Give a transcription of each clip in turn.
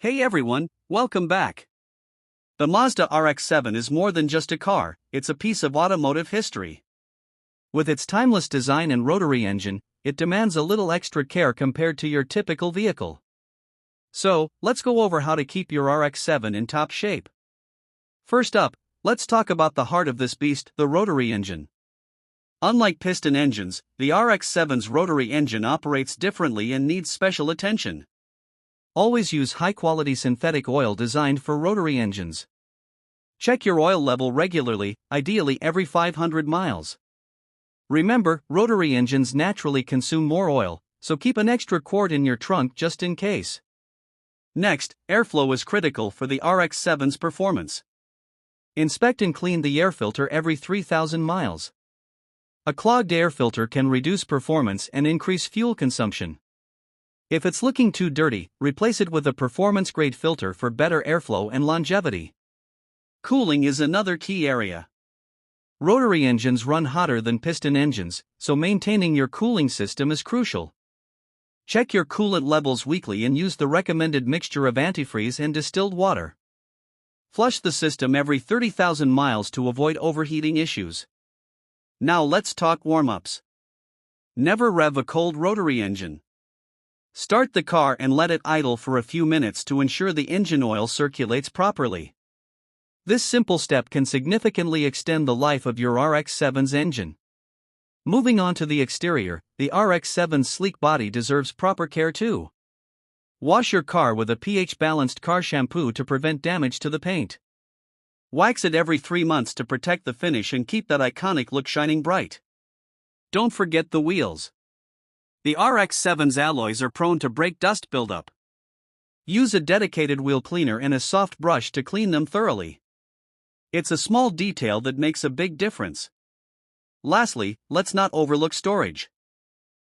Hey everyone, welcome back. The Mazda RX-7 is more than just a car, it's a piece of automotive history. With its timeless design and rotary engine, it demands a little extra care compared to your typical vehicle. So, let's go over how to keep your RX-7 in top shape. First up, let's talk about the heart of this beast, the rotary engine. Unlike piston engines, the RX-7's rotary engine operates differently and needs special attention. Always use high-quality synthetic oil designed for rotary engines. Check your oil level regularly, ideally every 500 miles. Remember, rotary engines naturally consume more oil, so keep an extra quart in your trunk just in case. Next, airflow is critical for the RX-7's performance. Inspect and clean the air filter every 3,000 miles. A clogged air filter can reduce performance and increase fuel consumption. If it's looking too dirty, replace it with a performance-grade filter for better airflow and longevity. Cooling is another key area. Rotary engines run hotter than piston engines, so maintaining your cooling system is crucial. Check your coolant levels weekly and use the recommended mixture of antifreeze and distilled water. Flush the system every 30,000 miles to avoid overheating issues. Now let's talk warm-ups. Never rev a cold rotary engine. Start the car and let it idle for a few minutes to ensure the engine oil circulates properly. This simple step can significantly extend the life of your RX-7's engine. Moving on to the exterior, the RX-7's sleek body deserves proper care too. Wash your car with a pH-balanced car shampoo to prevent damage to the paint. Wax it every 3 months to protect the finish and keep that iconic look shining bright. Don't forget the wheels. The RX-7's alloys are prone to brake dust buildup. Use a dedicated wheel cleaner and a soft brush to clean them thoroughly. It's a small detail that makes a big difference. Lastly, let's not overlook storage.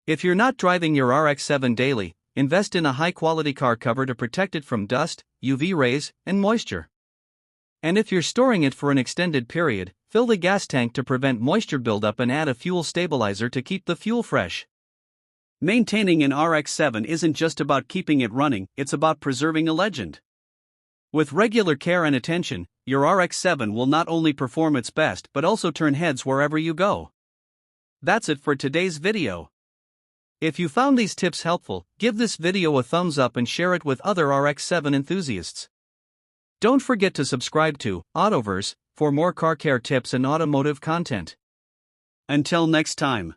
If you're not driving your RX-7 daily, invest in a high-quality car cover to protect it from dust, UV rays, and moisture. And if you're storing it for an extended period, fill the gas tank to prevent moisture buildup and add a fuel stabilizer to keep the fuel fresh. Maintaining an RX-7 isn't just about keeping it running, it's about preserving a legend. With regular care and attention, your RX-7 will not only perform its best but also turn heads wherever you go. That's it for today's video. If you found these tips helpful, give this video a thumbs up and share it with other RX-7 enthusiasts. Don't forget to subscribe to Autoverse for more car care tips and automotive content. Until next time.